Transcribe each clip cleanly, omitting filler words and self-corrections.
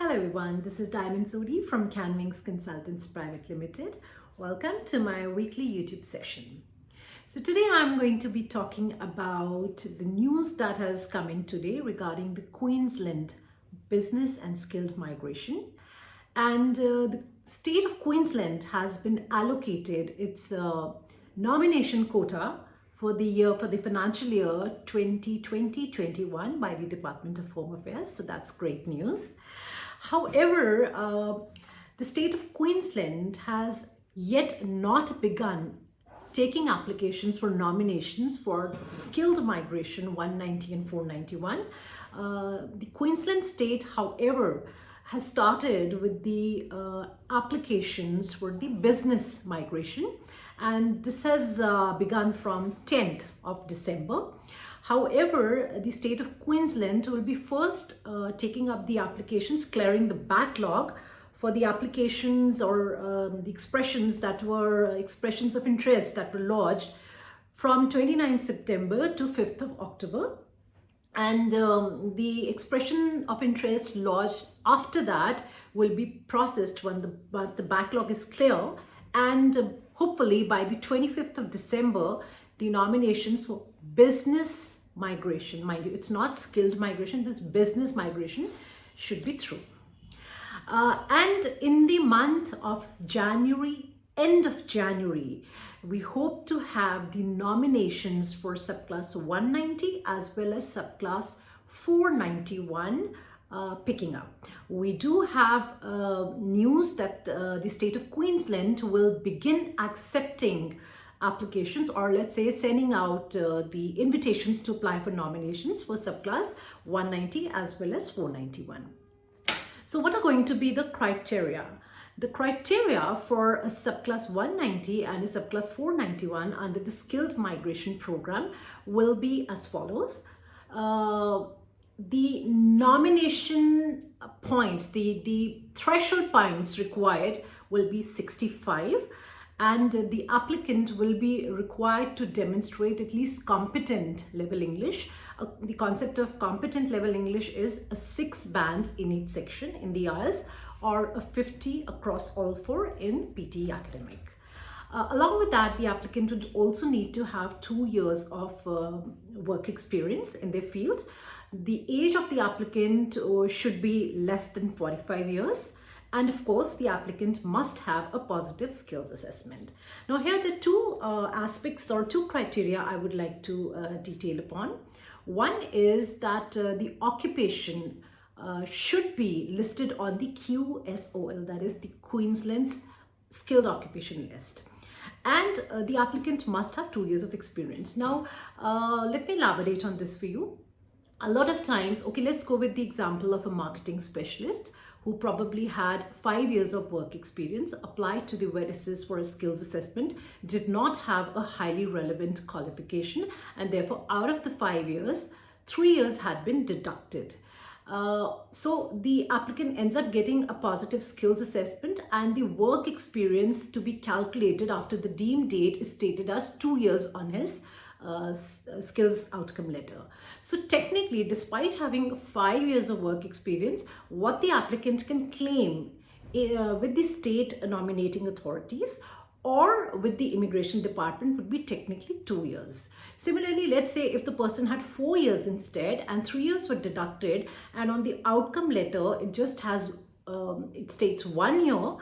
Hello everyone, this is Diamond Sodhi from CAAN Wings Consultants Private Limited. Welcome to my weekly YouTube session. So today I'm going to be talking about the news that has come in today regarding the Queensland business and skilled migration. And the state of Queensland has been allocated its nomination quota for the financial year 2020-21 by the Department of Home Affairs. So that's great news. However, the state of Queensland has yet not begun taking applications for nominations for skilled migration 190 and 491. The Queensland state, however, has started with the applications for the business migration, and this has begun from 10th of December. However, the state of Queensland will be first taking up the applications, clearing the backlog for the applications or the expressions that were expressions of interest that were lodged from 29th September to 5th of October. And the expression of interest lodged after that will be processed once the backlog is clear, and hopefully by the 25th of December, the nominations for business migration, mind you, it's not skilled migration, this business migration should be through. And in the month of January, end of January, we hope to have the nominations for subclass 190 as well as subclass 491 picking up. We do have news that the state of Queensland will begin accepting applications, or let's say sending out the invitations to apply for nominations for subclass 190 as well as 491. So what are going to be the criteria? The criteria for a subclass 190 and a subclass 491 under the skilled migration program will be as follows. The nomination points, the threshold points required will be 65, and the applicant will be required to demonstrate at least competent level English. The concept of competent level English is a 6 bands in each section in the IELTS, or a 50 across all 4 in PTE academic. Along with that, the applicant would also need to have 2 years of work experience in their field. The age of the applicant should be less than 45 years. And of course, the applicant must have a positive skills assessment. Now here the two aspects or two criteria I would like to detail upon. One is that the occupation should be listed on the QSOL, that is the Queensland's skilled occupation list. And the applicant must have 2 years of experience. Now, let me elaborate on this for you. A lot of times, okay, let's go with the example of a marketing specialist who probably had 5 years of work experience, applied to the VEDASIS for a skills assessment, did not have a highly relevant qualification, and therefore out of the 5 years, 3 years had been deducted. So the applicant ends up getting a positive skills assessment, and the work experience to be calculated after the deemed date is stated as 2 years on his skills outcome letter. So technically, despite having 5 years of work experience, what the applicant can claim with the state nominating authorities or with the immigration department would be technically 2 years. Similarly, let's say if the person had 4 years instead and 3 years were deducted, and on the outcome letter it just has it states 1 year.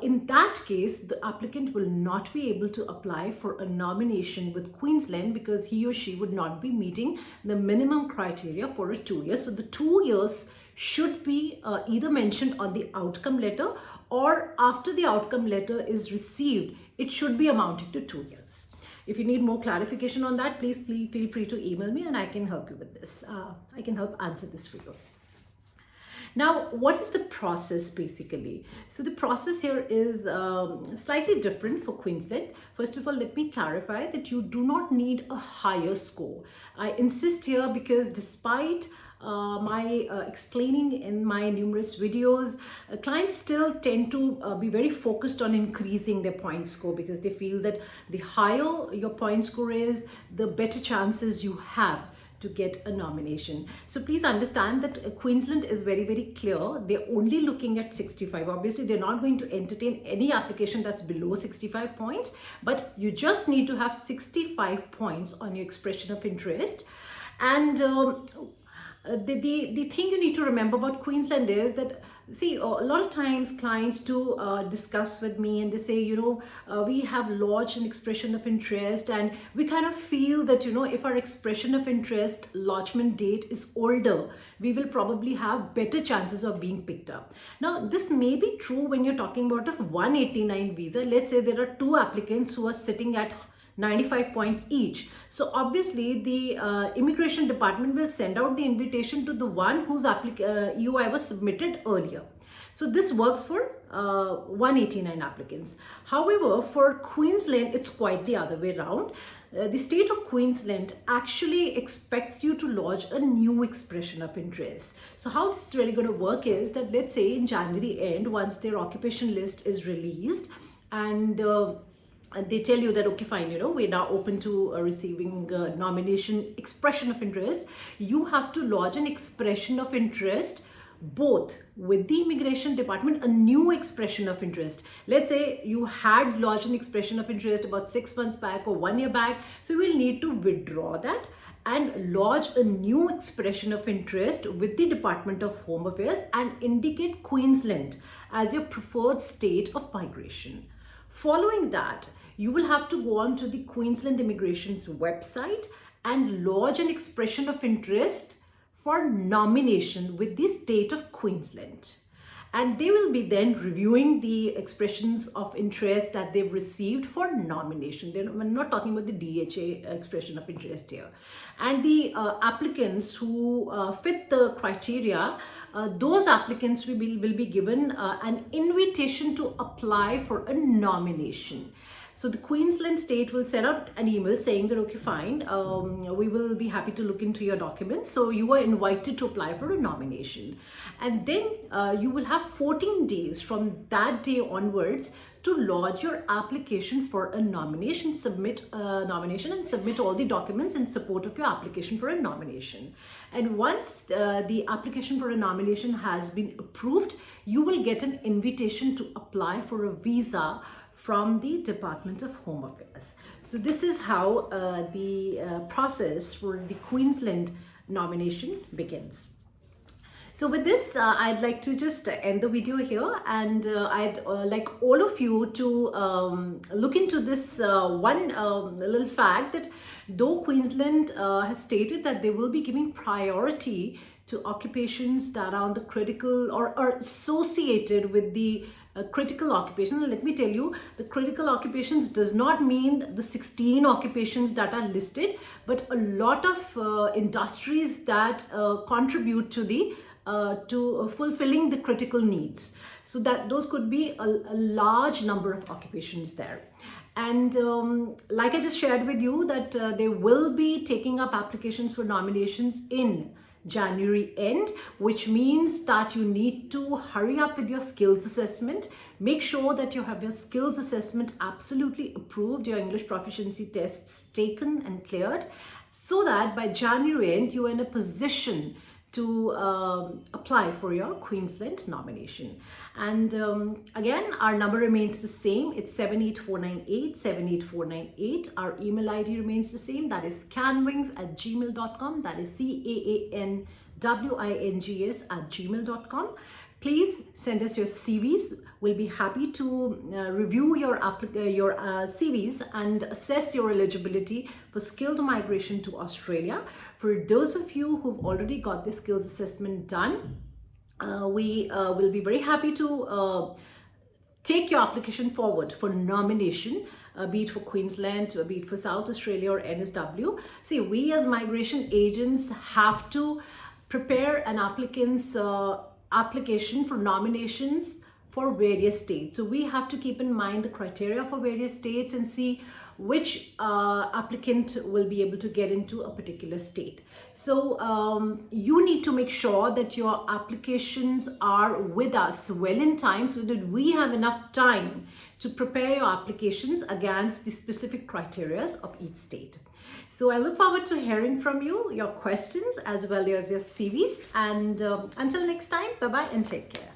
In that case, the applicant will not be able to apply for a nomination with Queensland because he or she would not be meeting the minimum criteria for a 2 years. So the 2 years should be either mentioned on the outcome letter, or after the outcome letter is received, it should be amounting to 2 years. If you need more clarification on that, please feel free to email me and I can help you with this. I can help answer this for you. Now, what is the process basically? So the process here is slightly different for Queensland. First of all, let me clarify that you do not need a higher score. I insist here because despite my explaining in my numerous videos, clients still tend to be very focused on increasing their point score because they feel that the higher your point score is, the better chances you have to get a nomination. So please understand that Queensland is very, very clear. They're only looking at 65. Obviously, they're not going to entertain any application that's below 65 points, but you just need to have 65 points on your expression of interest. And the thing you need to remember about Queensland is that, see, a lot of times clients do discuss with me and they say, we have lodged an expression of interest and we kind of feel that, if our expression of interest lodgement date is older, we will probably have better chances of being picked up. Now, this may be true when you're talking about a 189 visa. Let's say there are two applicants who are sitting at 95 points each. So obviously the immigration department will send out the invitation to the one whose EOI was submitted earlier. So this works for 189 applicants. However, for Queensland, it's quite the other way around. The state of Queensland actually expects you to lodge a new expression of interest. So how this is really going to work is that, let's say in January end, once their occupation list is released and they tell you that, okay, fine, we're now open to receiving nomination expression of interest, you have to lodge an expression of interest both with the immigration department, a new expression of interest. Let's say you had lodged an expression of interest about 6 months back or 1 year back. So you will need to withdraw that and lodge a new expression of interest with the Department of Home Affairs and indicate Queensland as your preferred state of migration. Following that, you will have to go on to the Queensland Immigration's website and lodge an expression of interest for nomination with the state of Queensland. And they will be then reviewing the expressions of interest that they've received for nomination. We're not talking about the DHA expression of interest here. And the applicants who fit the criteria, those applicants will be given an invitation to apply for a nomination. So the Queensland state will send out an email saying that, okay, fine, we will be happy to look into your documents. So you are invited to apply for a nomination. And then you will have 14 days from that day onwards to lodge your application for a nomination, submit a nomination and submit all the documents in support of your application for a nomination. And once the application for a nomination has been approved, you will get an invitation to apply for a visa from the Department of Home Affairs. So this is how the process for the Queensland nomination begins. So with this, I'd like to just end the video here, and I'd like all of you to look into this one little fact that though Queensland has stated that they will be giving priority to occupations that are on the critical or are associated with the critical occupations. Let me tell you, the critical occupations does not mean the 16 occupations that are listed, but a lot of industries that contribute to the fulfilling the critical needs. So that those could be a large number of occupations there. And like I just shared with you that they will be taking up applications for nominations in January end, which means that you need to hurry up with your skills assessment. Make sure that you have your skills assessment absolutely approved, your English proficiency tests taken and cleared, so that by January end you are in a position to apply for your Queensland nomination. And again, our number remains the same. It's 78498 78498. Our email ID remains the same. That is CaanWings@gmail.com. That is CaanWings@gmail.com. Please send us your CVs. We'll be happy to review your CVs and assess your eligibility for skilled migration to Australia. For those of you who've already got the skills assessment done, we will be very happy to take your application forward for nomination, be it for Queensland, be it for South Australia or NSW. See, we as migration agents have to prepare an applicant's application for nominations for various states. So we have to keep in mind the criteria for various states and see which applicant will be able to get into a particular state. So you need to make sure that your applications are with us well in time so that we have enough time to prepare your applications against the specific criteria of each state. So I look forward to hearing from you, your questions, as well as your CVs. And until next time, bye-bye and take care.